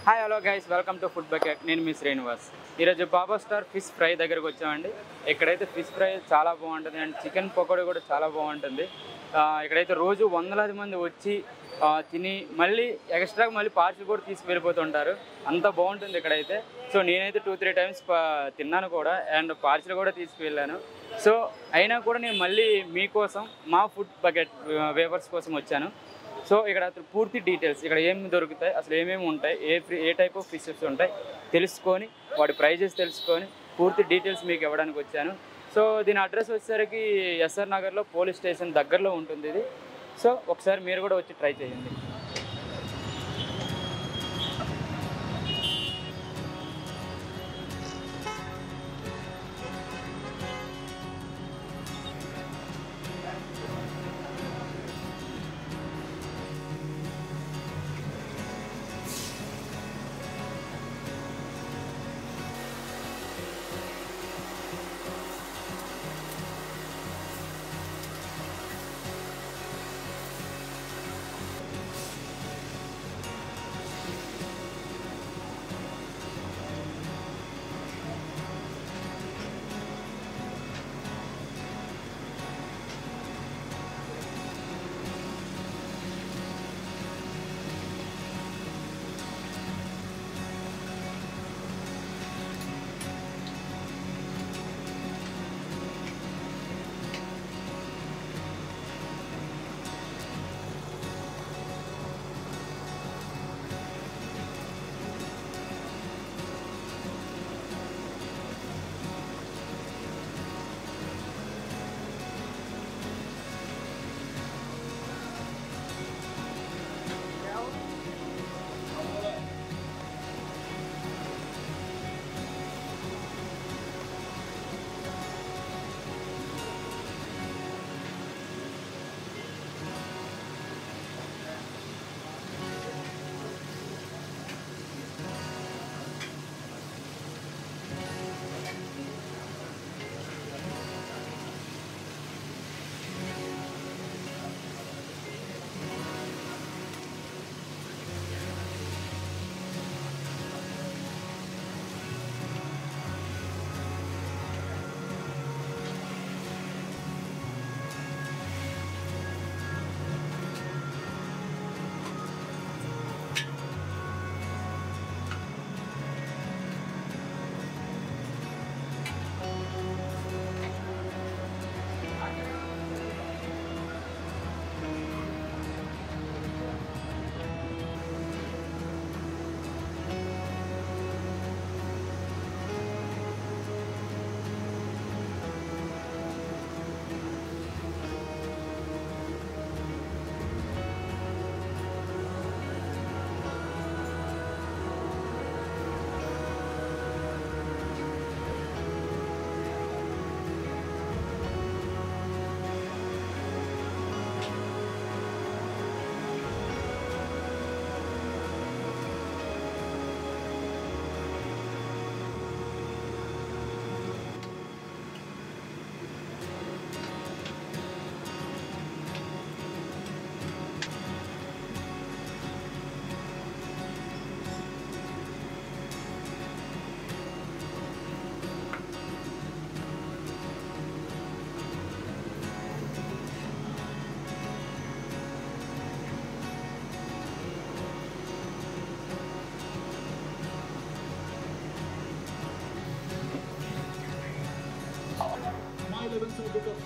Hi hello guys, welcome to food bucket. నేను మీ శ్రీనివాస్. ఈరోజు బాబా star fish fry దగ్గరకు వచ్చామండి. ఇక్కడైతే ఫిష్ ఫ్రై చాలా బాగుంటుంది అండ్ చికెన్ పకోడీ కూడా చాలా బాగుంటుంది. ఇక్కడైతే రోజు వందలాది మంది వచ్చి తిని మళ్ళీ ఎక్స్ట్రాగా మళ్ళీ పార్సిల్ కూడా తీసుకు వెళ్ళిపోతుంటారు. అంత బాగుంటుంది ఇక్కడైతే. సో నేనైతే 2-3 టైమ్స్ తిన్నాను కూడా అండ్ పార్సిల్ కూడా తీసుకువెళ్ళాను. సో అయినా కూడా నేను మళ్ళీ మీకోసం మా ఫుడ్ బకెట్ వేవర్స్ కోసం వచ్చాను. సో ఇక్కడ పూర్తి డీటెయిల్స్, ఇక్కడ ఏమి దొరుకుతాయి, అసలు ఏమేమి ఉంటాయి, ఏ టైప్ ఆఫ్ ఫిషెస్ ఉంటాయి తెలుసుకొని, వాటి ప్రైజెస్ తెలుసుకొని పూర్తి డీటెయిల్స్ మీకు ఇవ్వడానికి వచ్చాను. సో దీని అడ్రస్ వచ్చేసరికి ఎస్ఆర్ నగర్లో పోలీస్ స్టేషన్ దగ్గరలో ఉంటుంది ఇది. సో ఒకసారి మీరు కూడా వచ్చి ట్రై చేయండి.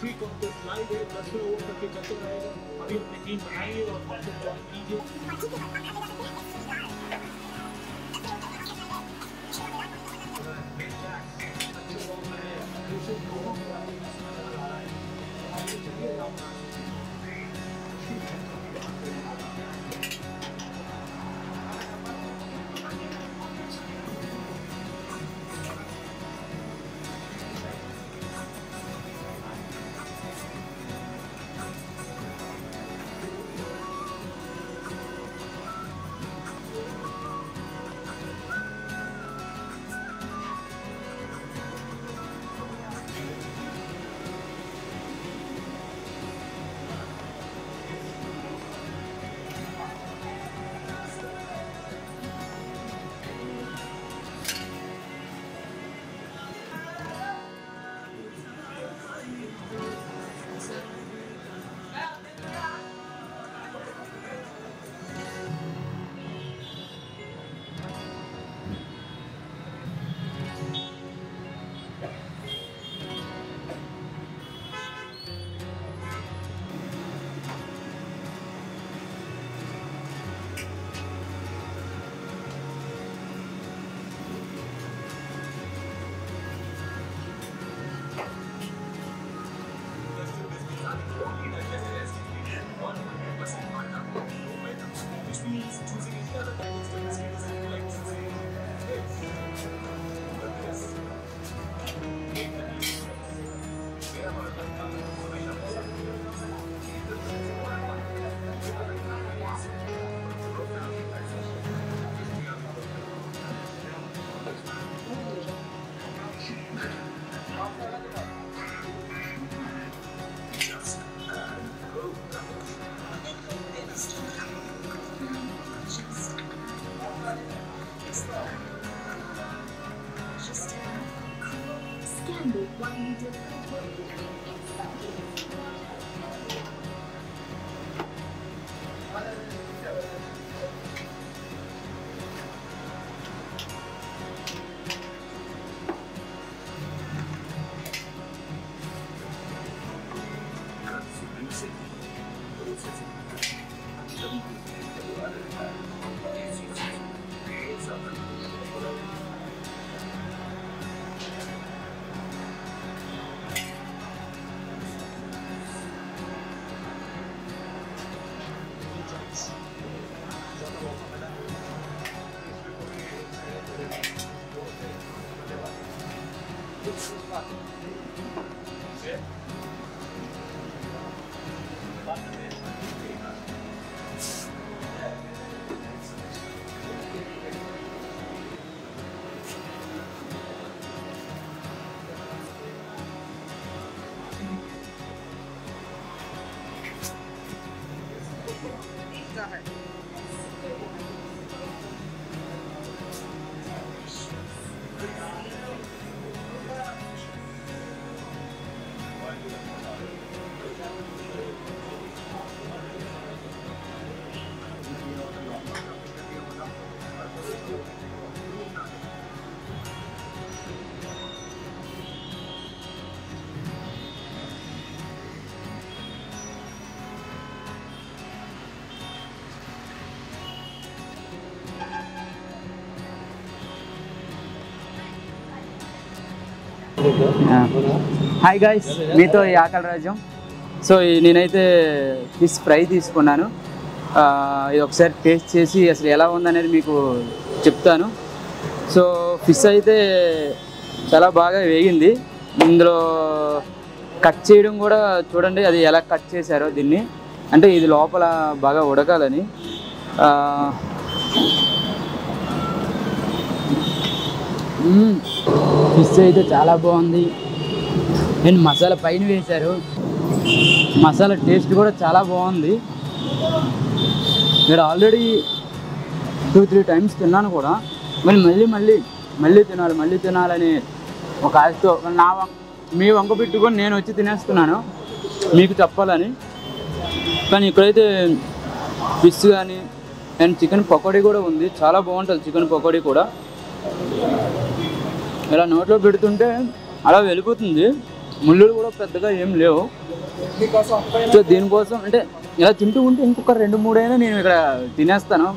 फ्री कॉन्टेस्ट लाइव है 10 ओवर तक के चलते रहेगा। अभी अपनी टीम बनाइए और कॉन्टेस्ट ज्वाइन कीजिए। హాయ్ గాయ్స్, మీతో ఈ ఆకలి రాజ్యం. సో నేనైతే ఫిష్ ఫ్రై తీసుకున్నాను. ఇది ఒకసారి టేస్ట్ చేసి అసలు ఎలా ఉందనేది మీకు చెప్తాను. సో ఫిష్ అయితే చాలా బాగా వేగింది. ఇందులో కట్ చేయడం కూడా చూడండి, అది ఎలా కట్ చేశారో దీన్ని. అంటే ఇది లోపల బాగా ఉడకాలని. ఫిష్ అయితే చాలా బాగుంది. నేను మసాలా పైన వేశారు. మసాలా టేస్ట్ కూడా చాలా బాగుంది. ఇక్కడ ఆల్రెడీ 2-3 టైమ్స్ తిన్నాను కూడా. మళ్ళీ తినాలని ఒక ఆశతో మీ వంక పెట్టుకొని నేను వచ్చి తినేస్తున్నాను మీకు చెప్పాలని. కానీ ఇక్కడైతే ఫిష్ కానీ అండ్ చికెన్ పకోడీ కూడా ఉంది. చాలా బాగుంటుంది చికెన్ పకోడీ కూడా. ఇలా నోట్లో పెడుతుంటే అలా వెళ్ళిపోతుంది. ముళ్ళులు కూడా పెద్దగా ఏం లేవు. సో దీనికోసం అంటే ఇలా తింటూ ఉంటే ఇంకొక 2-3 అయినా నేను ఇక్కడ తినేస్తాను.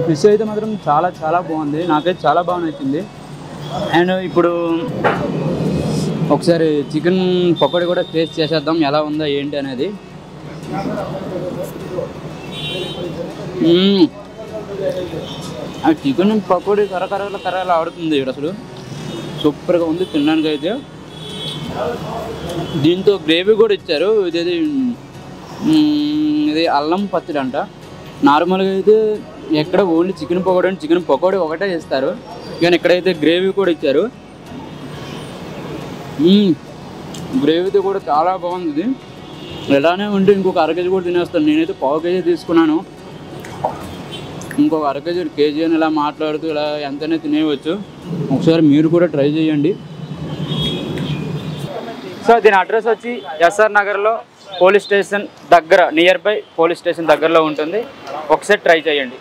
ఫిష్ అయితే మాత్రం చాలా చాలా బాగుంది. నాకైతే చాలా బాగా నచ్చింది. అండ్ ఇప్పుడు ఒకసారి చికెన్ పకోడీ కూడా టేస్ట్ చేసేద్దాం ఎలా ఉందా ఏంటి అనేది. ఆ చికెన్ పకోడీ కరకరలా ఆడుతుంది ఇక్కడ. అసలు సూపర్గా ఉంది తినడానికి అయితే. దీంతో గ్రేవీ కూడా ఇచ్చారు. ఇది అల్లం పచ్చడి అంట. నార్మల్గా అయితే ఎక్కడ ఓన్లీ చికెన్ పకోడీ ఒకటే ఇస్తారు, కానీ ఇక్కడైతే గ్రేవీ కూడా ఇచ్చారు. గ్రేవీతో కూడా చాలా బాగుంది. ఇలానే ఉంటే ఇంకొక 1/2 కేజీ కూడా తినేస్తాను. నేనైతే 1/2 కేజీ తీసుకున్నాను. ఇంకొక 1/2 కేజీ అని ఇలా మాట్లాడుతూ ఇలా ఎంతైనా తినేయవచ్చు. ఒకసారి మీరు కూడా ట్రై చేయండి. సో దీని అడ్రస్ వచ్చి ఎస్ఆర్ నగర్లో పోలీస్ స్టేషన్ దగ్గర, నియర్ బై పోలీస్ స్టేషన్ దగ్గరలో ఉంటుంది. ఒకసారి ట్రై చేయండి.